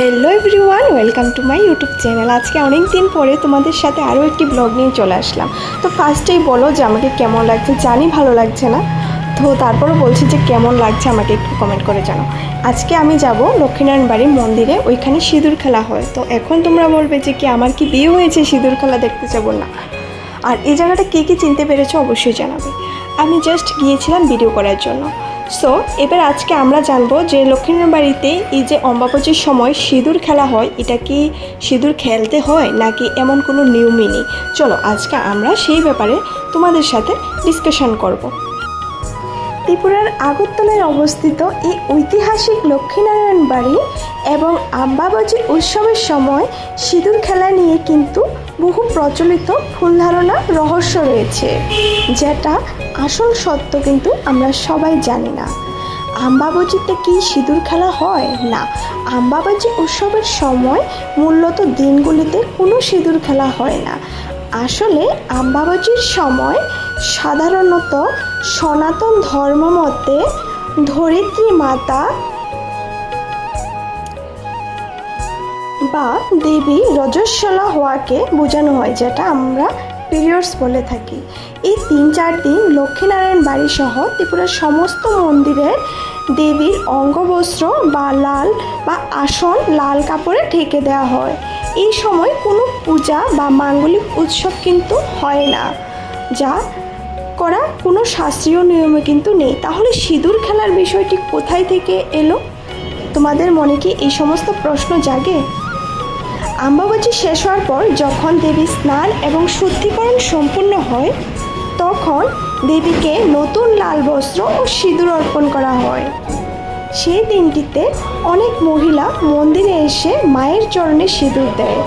Hello everyone, welcome to my YouTube channel. আজকে অনেক দিন পরে তোমাদের সাথে আরও একটি ব্লগ নিয়ে চলে আসলাম। তো ফার্স্টেই বলো যে আমাকে কেমন লাগছে। জানি ভালো লাগছে না, তো তারপরও বলছি যে কেমন লাগছে আমাকে একটু কমেন্ট করে জানো। আজকে আমি যাব লক্ষ্মীনারায়ণ বাড়ি মন্দিরে, ওইখানে সিঁদুর খেলা হয়। তো এখন তোমরা বলবে যে কি আমার কি বিয়ে হয়েছে, সিঁদুর খেলা দেখতে যাবো না? আর এই জায়গাটা কে কে চিনতে পেরেছো অবশ্যই জানাবে। আমি জাস্ট গিয়েছিলাম ভিডিও করার জন্য। সো এবার আজকে আমরা জানবো যে লক্ষ্মীনারায়ণ বাড়িতে এই যে অম্বাবচীর সময় সিঁদুর খেলা হয়, এটা কি সিঁদুর খেলতে হয় নাকি এমন কোনো নিয়মই নেই? চলো আজকে আমরা সেই ব্যাপারে তোমাদের সাথে ডিসকাশন করব। ত্রিপুরার আগরতলায় অবস্থিত এই ঐতিহাসিক লক্ষ্মীনারায়ণ বাড়ি এবং অম্বাবচী উৎসবের সময় সিঁদুর খেলা নিয়ে কিন্তু বহু প্রচলিত ভুল ধারণা রহস্য রয়েছে, যেটা আসল সত্য কিন্তু আমরা সবাই জানি না। অম্বাবচীতে কি সিঁদুর খেলা হয়? না, অম্বাবচী উৎসবের সময় মূলত দিনগুলিতে কোনো সিঁদুর খেলা হয় না। আসলে অম্বাবচীর সময় সাধারণত সনাতন ধর্ম মতে ধরিত্রী মাতা বা দেবী রজস্বলা হওয়াকে বোঝানো হয়, যেটা আমরা পিরিয়ডস বলে থাকি। এই 3-4 দিন লক্ষ্মীনারায়ণ বাড়ি সহ ত্রিপুরার সমস্ত মন্দিরের দেবীর অঙ্গবস্ত্র বা লাল বা আসন লাল কাপড়ে ঢেকে দেওয়া হয়। এই সময় কোনো পূজা বা মাঙ্গলিক উৎসব কিন্তু হয় না, যা করা কোনো শাস্ত্রীয় নিয়মে কিন্তু নেই। তাহলে সিঁদুর খেলার বিষয়টি কোথায় থেকে এলো? তোমাদের মনে কি এই সমস্ত প্রশ্ন জাগে? অম্বাবচী শেষ হওয়ার পর যখন দেবী স্নান এবং শুদ্ধিকরণ সম্পূর্ণ হয়, তখন দেবীকে নতুন লাল বস্ত্র ও সিঁদুর অর্পণ করা হয়। সেই দিনটিতে অনেক মহিলা মন্দিরে এসে মায়ের চরণে সিঁদুর দেয়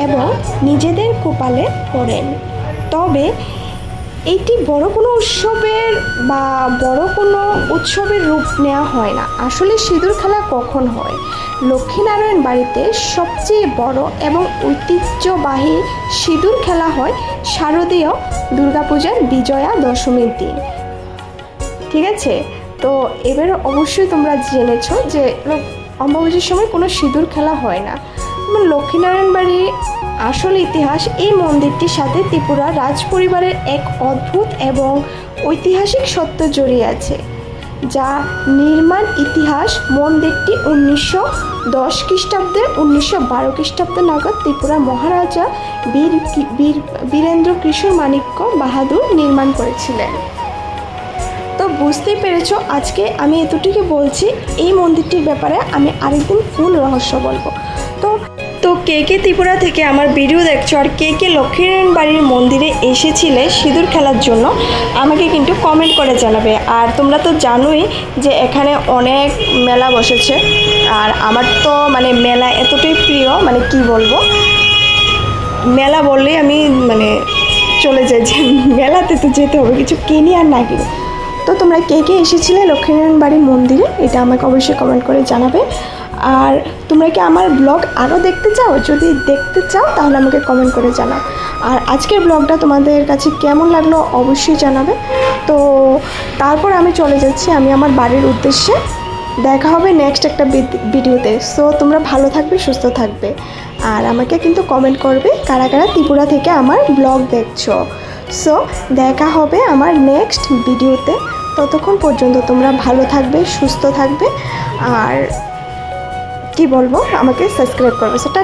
এবং নিজেদের কপালে পরেন। তবে এইটি বড় কোনো উৎসবের বা বড় কোনো উৎসবের রূপ নেওয়া হয় না। আসলে সিঁদুর খেলা কখন হয়? লক্ষ্মীনারায়ণ বাড়িতে সবচেয়ে বড় এবং ঐতিহ্যবাহী সিঁদুর খেলা হয় শারদীয় দুর্গাপূজার বিজয়া দশমীর দিন। ঠিক আছে, তো এবার অবশ্যই তোমরা জেনেছো যে অম্বাবচীর সময় কোনো সিঁদুর খেলা হয় না। লক্ষ্মীনারায়ণ বাড়ির আসল ইতিহাস, এই মন্দিরটির সাথে ত্রিপুরা রাজ পরিবারের এক অদ্ভুত এবং ঐতিহাসিক সত্য জড়িয়ে আছে, যা নির্মাণ ইতিহাস। মন্দিরটি 1910 খ্রিস্টাব্দে 1912 খ্রিস্টাব্দ নাগাদ ত্রিপুরা মহারাজা বীরেন্দ্র কিশোর মাণিক্য বাহাদুর নির্মাণ করেছিলেন। তো বুঝতেই পেরেছো, আজকে আমি এতটুকু বলছি। এই মন্দিরটির ব্যাপারে আমি আরেকদিন ফুল রহস্য বলবো। তো কে কে ত্রিপুরা থেকে আমার ভিডিও দেখছো আর কে কে লক্ষ্মীনারায়ণ বাড়ির মন্দিরে এসেছিলে সিঁদুর খেলার জন্য, আমাকে কিন্তু কমেন্ট করে জানাবে। আর তোমরা তো জানোই যে এখানে অনেক মেলা বসেছে, আর আমার তো মেলা এতটাই প্রিয়, কি বলবো, মেলা বললেই আমি চলে যাই যে মেলাতে তো যেতে হবে, কিছু কিনি আর না কিনি। তো তোমরা কে কে এসেছিলে লক্ষ্মীনারায়ণ বাড়ির মন্দিরে, এটা আমাকে অবশ্যই কমেন্ট করে জানাবে। আর তোমরা কি আমার ব্লগ আরও দেখতে চাও? যদি দেখতে চাও তাহলে আমাকে কমেন্ট করে জানাও। আর আজকের ব্লগটা তোমাদের কাছে কেমন লাগলো অবশ্যই জানাবে। তো তারপর আমি চলে যাচ্ছি আমি আমার বাড়ির উদ্দেশ্যে। দেখা হবে নেক্সট একটা ভিডিওতে। সো তোমরা ভালো থাকবে, সুস্থ থাকবে, আর আমাকে কিন্তু কমেন্ট করবে কারা কারা ত্রিপুরা থেকে আমার ব্লগ দেখছো। সো দেখা হবে আমার নেক্সট ভিডিওতে। ততক্ষণ পর্যন্ত তোমরা ভালো থাকবে, সুস্থ থাকবে, আর কি বলবো, আমাকে সাবস্ক্রাইব করবে। সেটা